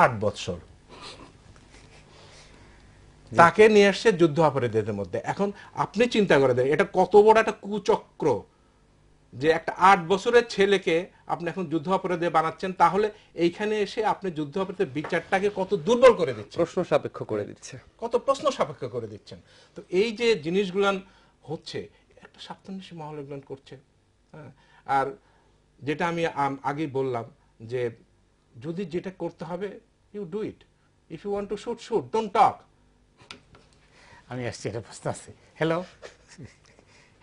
8 বছর তাকে নিয়ে আসছে যুদ্ধ অপরাধীদের মধ্যে। এখন আপনি চিন্তা করে দেন এটা কত বড় একটা কুচক্র, যে একটা 8 বছরের ছেলেকে আপনি এখন যুদ্ধ অপরাধী বানাচ্ছেন, তাহলে এইখানে এসে আপনি যুদ্ধ অপরাধের বিচারটাকে কত দুর্বল করে দিচ্ছেন, প্রশ্ন সাপেক্ষ করে দিচ্ছে, কত প্রশ্ন সাপেক্ষ করে দিচ্ছেন। তো এই যে জিনিসগুলান হচ্ছে, একটা স্বার্থান্বেষী মহল এগুলো করছে। হ্যাঁ, আর যেটা আমি আগেই বললাম যে যদি যেটা করতে হবে you do it, if you want to shoot shoot, don't talk. আমি আসছি, এটা বুঝতে আছি। Hello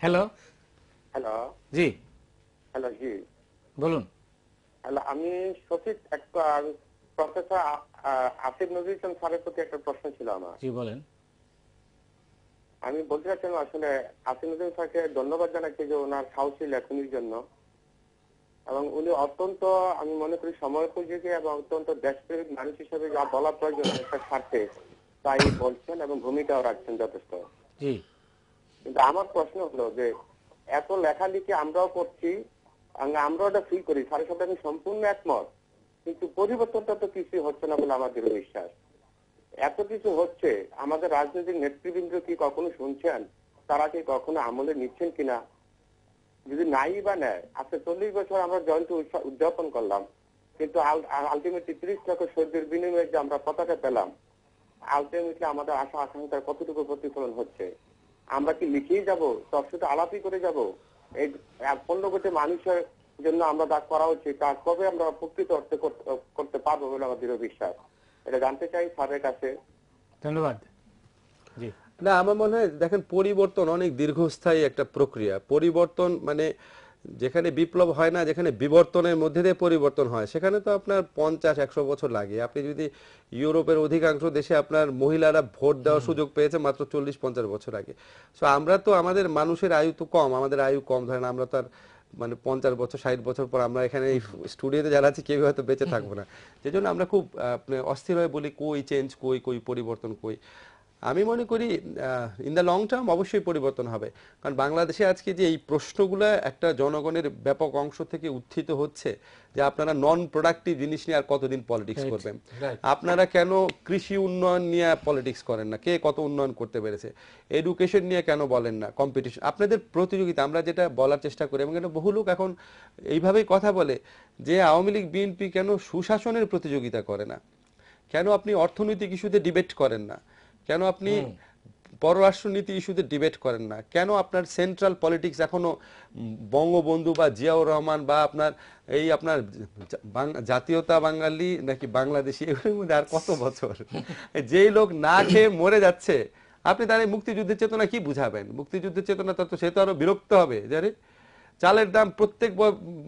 hello hello. জি হ্যালো, জি বলুন। হ্যালো, আমি শফিক, একটা প্রফেসর আসিফ নজরুল ইসলাম স্যারের প্রতি একটা প্রশ্ন ছিল আমার। জি বলেন। আমি বলতে চাচ্ছিলাম আসলে আসিফ নজরুল স্যারকে ধন্যবাদ জানাচ্ছি যে ওনার সাহসী লেখনির জন্য, এবং উনি অত্যন্ত, আমি মনে করি সময়োপযোগী এবং অত্যন্ত দেশপ্রেমিক মানুষ হিসেবে যা বলা প্রয়োজন একটা স্বার্থে তাই বলছেন এবং ভূমিকাও রাখছেন যথেষ্ট। জি, কিন্তু আমার প্রশ্ন হলো যে এত লেখালেখি আমরাও করছি, আমরাও এটা ফিল করি, স্যারের সাথে আমি সম্পূর্ণ একমত, কিন্তু পরিবর্তনটা তো কিছুই হচ্ছে না বলে আমার দৃঢ় বিশ্বাস। এত কিছু হচ্ছে, আমাদের রাজনৈতিক নেতৃবৃন্দ কি কখনো শুনছেন? তারা কি কখনো আমলে নিচ্ছেন কিনা? যদি নাই বা নেয়, আজকে 40 বছর আমরা জয়ন্তী উদযাপন করলাম, কিন্তু আলটিমেটলি 30 লক্ষ শহীদের বিনিময়ে যে আমরা পতাকা পেলাম, আলটিমেটলি আমাদের আশা আকাঙ্ক্ষার কতটুকু প্রতিফলন হচ্ছে? আমরা কি লিখেই যাব, সব শুধু আলাপই করে যাব? এই 15 কোটি মানুষের জন্য আমরা যা করা উচিত তা কবে আমরা প্রকৃত অর্থে করতে পারবো বলে আমার দৃঢ় বিশ্বাস। এটা জানতে চাই স্যারের কাছে। ধন্যবাদ। জি না, আমার মনে হয় দেখেন পরিবর্তন অনেক দীর্ঘস্থায়ী একটা প্রক্রিয়া। পরিবর্তন মানে যেখানে বিপ্লব হয় না, যেখানে বিবর্তনের মধ্যে দিয়ে পরিবর্তন হয়, সেখানে তো আপনার 50-100 বছর লাগে। আপনি যদি ইউরোপের অধিকাংশ দেশে আপনার মহিলারা ভোট দেওয়ার সুযোগ পেয়েছে মাত্র 40-50 বছর আগে। সো আমরা তো, আমাদের মানুষের আয়ু তো কম, আমাদের আয়ু কম, ধরেন আমরা তো আর মানে 50 বছর 60 বছর পর আমরা এখানে এই স্টুডিওতে যারা আছি কেউ হয়তো বেঁচে থাকবো না। যে জন্য আমরা খুব অস্থির হয়ে বলি কই চেঞ্জ, কই কই পরিবর্তন কই। আমি মনে করি ইন দ্য লং টার্ম অবশ্যই পরিবর্তন হবে, কারণ বাংলাদেশে আজকে যে এই প্রশ্নগুলো একটা জনগণের ব্যাপক অংশ থেকে উত্থিত হচ্ছে যে আপনারা নন প্রোডাক্টিভ জিনিস নিয়ে আর কতদিন পলিটিক্স করবেন, আপনারা কেন কৃষি উন্নয়ন নিয়ে পলিটিক্স করেন না, কে কত উন্নয়ন করতে পেরেছে, এডুকেশন নিয়ে কেন বলেন না, কম্পিটিশন, আপনাদের প্রতিযোগিতা, আমরা যেটা বলার চেষ্টা করি, এবং এটা বহু লোক এখন এইভাবেই কথা বলে যে আওয়ামী লীগ বিএনপি কেন সুশাসনের প্রতিযোগিতা করে না, কেন আপনি অর্থনৈতিক ইস্যুতে ডিবেট করেন না, কেন আপনি পররাষ্ট্রনীতি ইস্যুতে ডিবেট করেন না, কেন আপনার সেন্ট্রাল পলিটিক্স এখনো বঙ্গবন্ধু বা জিয়াউর রহমান বা আপনার এই আপনার জাতীয়তা বাঙালি নাকি বাংলাদেশি, এগুলোর মধ্যে আর কত বছর, যেই লোক না খেয়ে মরে যাচ্ছে আপনি তার মুক্তিযুদ্ধের চেতনা কি বুঝাবেন? মুক্তিযুদ্ধের চেতনা তো সে তো আরো বিরক্ত হবে, জানি চালের দাম প্রত্যেক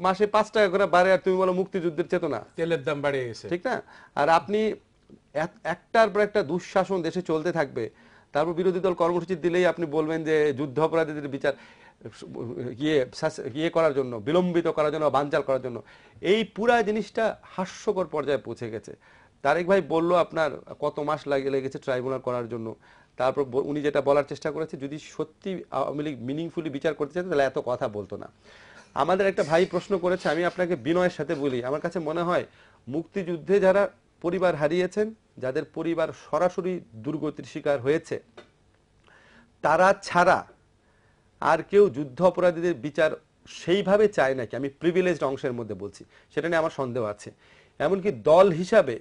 মাসে 5 টাকা করে বাড়ে আর তুমি বলো মুক্তিযুদ্ধের চেতনা, তেলের দাম বেড়ে গেছে, ঠিক না? আর আপনি একটার পর একটা দুঃশাসন দেশে চলতে থাকবে, তারপর বিরোধী দল কর্মসূচি দিলেই আপনি বলবেন যে যুদ্ধ অপরাধীদের বিচার ইয়ে করার জন্য, বিলম্বিত করার জন্য, বানচাল করার জন্য, এই পুরা জিনিসটা হাস্যকর পর্যায়ে পৌঁছে গেছে। তারেক ভাই বলল আপনার কত মাস লেগেছে ট্রাইব্যুনাল করার জন্য, তারপর উনি যেটা বলার চেষ্টা করেছে যদি সত্যি আওয়ামী লীগ মিনিংফুলি বিচার করতে চাইতো তাহলে এত কথা বলতো না। আমাদের একটা ভাই প্রশ্ন করেছে, আমি আপনাকে বিনয়ের সাথে বলি, আমার কাছে মনে হয় মুক্তিযুদ্ধে যারা পরিবার হারিয়েছেন, যাদের পরিবার সরাসরি দুর্গতির শিকার হয়েছে, তারা ছাড়া আর কেউ যুদ্ধ অপরাধীদের বিচার সেইভাবে চায় নাকি, আমি প্রিভিলেজড অংশের মধ্যে বলছি, সেটা নিয়ে আমার সন্দেহ আছে। এমনকি দল হিসাবে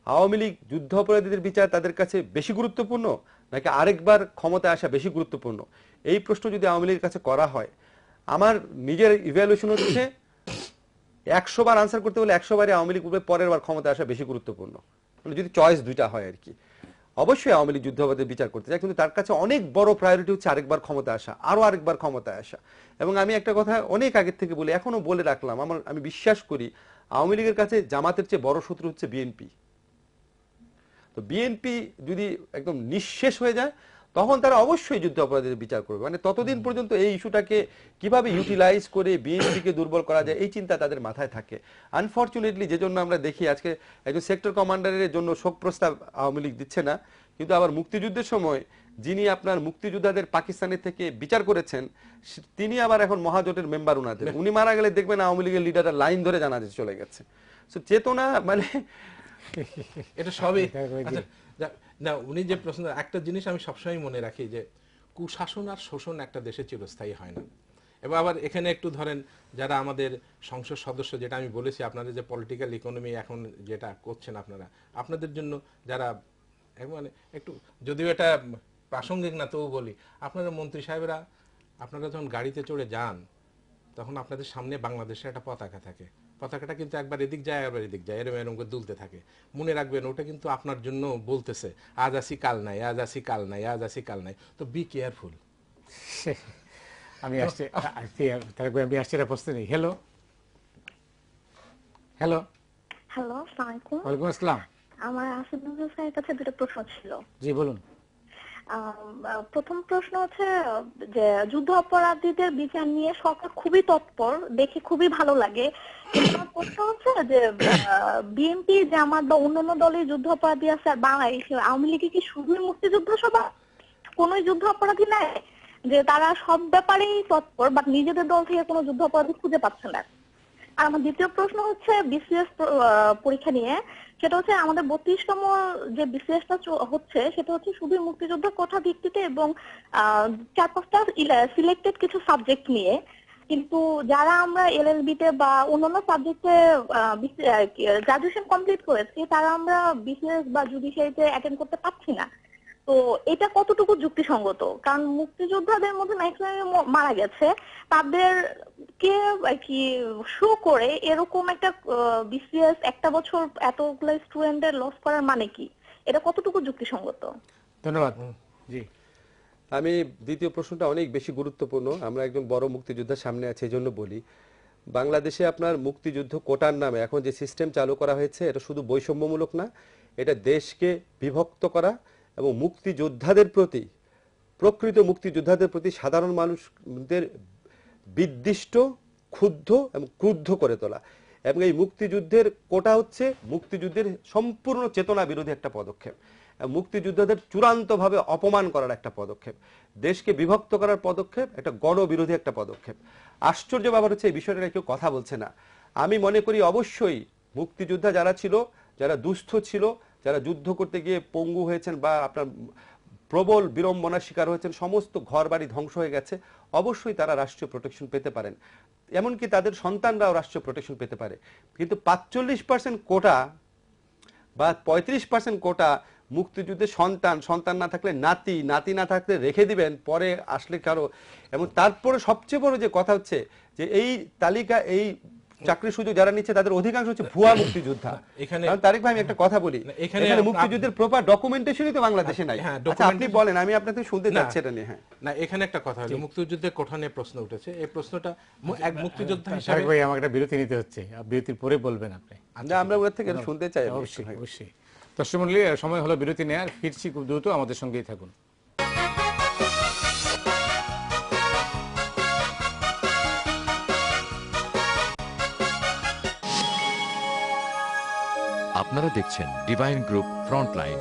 আওয়ামী লীগ যুদ্ধ অপরাধীদের বিচার তাদের কাছে বেশি গুরুত্বপূর্ণ নাকি আরেকবার ক্ষমতায় আসা বেশি গুরুত্বপূর্ণ, এই প্রশ্ন যদি আওয়ামী লীগের কাছে করা হয়, আমার নিজের ইভ্যালুয়েশন হচ্ছে 100 বার আনসার করতে হলে 100 বারে আওয়ামী লীগ পরের বার ক্ষমতায় আসা বেশি গুরুত্বপূর্ণ, মানে যদি চয়েস দুইটা হয় আর কি। অবশ্যই আওয়ামী লীগ যুদ্ধ অপরাধীদের বিচার করতে চায়, কিন্তু তার কাছে অনেক বড় প্রায়োরিটি হচ্ছে আরেকবার ক্ষমতা আসা, আরো আরেকবার ক্ষমতায় আসা। এবং আমি একটা কথা অনেক আগের থেকে বলি, এখনো বলে রাখলাম, আমি বিশ্বাস করি আওয়ামী লীগের কাছে জামাতের চেয়ে বড় শত্রু হচ্ছে বিএনপি। তো বিএনপি যদি একদম নিঃশেষ হয়ে যায় তখন তারা অবশ্যই যুদ্ধ অপরাধীদের বিচার করবে, মানে ততদিন পর্যন্ত এই ইস্যুটাকে কিভাবে ইউটিলাইজ করে বিএনপিকে দুর্বল করা যায় এই চিন্তা তাদের মাথায় থাকে। আনফরচুনেটলি যে জন্য আমরা দেখি আজকে একজন সেক্টর কমান্ডারের জন্য শোক প্রস্তাব আওয়ামী লীগ দিচ্ছে না, কিন্তু আবার মুক্তিযুদ্ধের সময় যিনি আপনার মুক্তিযোদ্ধাদের পাকিস্তানের থেকে বিচার করেছেন তিনি আবার এখন মহাজোটের মেম্বার উনাদের, উনি মারা গেলে দেখবেন আওয়ামী লীগের লিডাররা লাইন ধরে জানাজা চলে গেছে। চেতনা মানে এটা সবই জি। আচ্ছা, না উনি যে প্রশ্ন, একটা জিনিস আমি সবসময় মনে রাখি যে কুশাসন আর শোষণ একটা দেশে চিরস্থায়ী হয় না। এবং আবার এখানে একটু ধরেন যারা আমাদের সংসদ সদস্য, যেটা আমি বলেছি আপনারা যে পলিটিক্যাল ইকোনমি এখন যেটা করছেন আপনারা, আপনাদের জন্য যারা মানে একটু, যদিও এটা প্রাসঙ্গিক না তবু বলি, আপনারা মন্ত্রী সাহেবরা আপনারা যখন গাড়িতে চড়ে যান তখন আপনাদের সামনে বাংলাদেশের একটা পতাকা থাকে, পতাকাটা কিন্তু একবার এদিক যায় একবার এদিক যায়, এরম এরম করে দুলতে থাকে। মনে রাখবেন ওটা কিন্তু আপনার জন্য বলতেছে আজ আসি কাল নাই, আজ আসি কাল নাই, আজ আসি কাল নাই। তো বি কেয়ারফুল। আমি আসছি আমি আসছি এটা প্রশ্ন নেই। হ্যালো হ্যালো, হ্যালো, আসসালামু আলাইকুম। ওয়ালাইকুম আসসালাম। আমার আসিফুল স্যারের কাছে দুটো প্রশ্ন ছিল। জি বলুন। প্রথম প্রশ্ন হচ্ছে যে যুদ্ধ অপরাধীদের বিচার নিয়ে সরকার খুবই তৎপর, দেখে খুবই ভালো লাগে। কিন্তু আমার প্রশ্ন হচ্ছে যে বিএনপি, জামাত বা অন্যান্য দলের যুদ্ধ অপরাধী আছে, আর বাংলাদেশে আওয়ামী লীগে কি শুধুই মুক্তিযুদ্ধ সভা, কোন যুদ্ধ অপরাধী নাই? যে তারা সব ব্যাপারেই তৎপর, বাট নিজেদের দল থেকে কোনো যুদ্ধ অপরাধী খুঁজে পাচ্ছে না। আর আমার দ্বিতীয় প্রশ্ন হচ্ছে বিসিএস পরীক্ষা নিয়ে। সেটা হচ্ছে আমাদের 32তম যে বিসিএসটা হচ্ছে সেটা হচ্ছে শুধু মুক্তিযুদ্ধের কোঠা ভিত্তিতে এবং 4-5টা সিলেক্টেড কিছু সাবজেক্ট নিয়ে। কিন্তু যারা আমরা এলএলবি তে বা অন্যান্য সাবজেক্টে গ্রাজুয়েশন কমপ্লিট করেছি তারা আমরা বিসিএস বা জুডিশিয়ারিতে অ্যাটেন্ড করতে পারছি না। তো এটা কতটুকু যুক্তিসঙ্গত? কারণ মুক্তিযোদ্ধাদের মধ্যে ম্যাক্সিমাম মারা গেছে, তাদেরকে কি শো করে এরকম একটা বিসিএস একটা বছর এতগুলো স্টুডেন্টের লস করার মানে কি? এটা কতটুকু যুক্তিসঙ্গত? ধন্যবাদ। জি আমি দ্বিতীয় প্রশ্নটা অনেক বেশি গুরুত্বপূর্ণ। আমরা একজন বড় মুক্তিযোদ্ধার সামনে আছে, এই জন্য বলি, বাংলাদেশে আপনার মুক্তিযুদ্ধ কোটার নামে এখন যে সিস্টেম চালু করা হয়েছে এটা শুধু বৈষম্যমূলক না, এটা দেশকে বিভক্ত করা এবং মুক্তিযোদ্ধাদের প্রতি, প্রকৃত মুক্তিযোদ্ধাদের প্রতি সাধারণ মানুষদের বিদ্বিষ্ট, ক্ষুব্ধ এবং ক্রুদ্ধ করে তোলা। এবং এই মুক্তিযুদ্ধের কোটা হচ্ছে মুক্তিযুদ্ধের সম্পূর্ণ চেতনা বিরোধী একটা পদক্ষেপ, মুক্তিযোদ্ধাদের চূড়ান্তভাবে অপমান করার একটা পদক্ষেপ, দেশকে বিভক্ত করার পদক্ষেপ, একটা গণবিরোধী একটা পদক্ষেপ। আশ্চর্য ব্যাপার হচ্ছে এই বিষয়টা কেউ কথা বলছে না। আমি মনে করি অবশ্যই মুক্তিযোদ্ধা যারা ছিল, যারা দুস্থ ছিল, যারা যুদ্ধ করতে গিয়ে পঙ্গু হয়েছেন বা আপনার প্রবল বিড়ম্বনার শিকার হয়েছেন, সমস্ত ঘরবাড়ি ধ্বংস হয়ে গেছে, অবশ্যই তারা রাষ্ট্রীয় প্রোটেকশন পেতে পারেন, এমনকি তাদের সন্তানরাও রাষ্ট্রীয় প্রোটেকশন পেতে পারে। কিন্তু 45% কোটা বা 35% কোটা মুক্তিযুদ্ধের সন্তান না থাকলে নাতি, নাতি না থাকলে রেখে দিবেন পরে আসলে কারো। এবং তারপরে সবচেয়ে বড় যে কথা হচ্ছে যে এই তালিকা, এই চাকরির সুযোগ যারা নিচ্ছে তাদের অধিকাংশ হচ্ছে ভুয়া মুক্তিযোদ্ধা। এখানে তারেক ভাই আমি একটা কথা বলি, এখানে এখানে মুক্তিযুদ্ধের প্রপার ডকুমেন্টেশনই তো বাংলাদেশে নাই। হ্যাঁ, আচ্ছা আপনি বলেন, আমি আপনাদের শুনতে চাচ্ছি এটা নিয়ে। হ্যাঁ না, এখানে একটা কথা হলো মুক্তিযুদ্ধের কোঠা নিয়ে প্রশ্ন উঠেছে। এই প্রশ্নটা এক মুক্তিযোদ্ধা তারেক হিসেবে ভাই আমাকে একটা বিরতি নিতে হচ্ছে, বিরতির পরে বলবেন আপনি। না, আমরা ওর থেকে এটা শুনতে চাই। অবশ্যই অবশ্যই। দর্শক মণ্ডলী, সময় হলো বিরতি নেওয়ার, ফিরছি খুব দ্রুত, আমাদের সঙ্গেই থাকুন। আপনারা দেখছেন ডিভাইন গ্রুপ ফ্রন্টলাইন।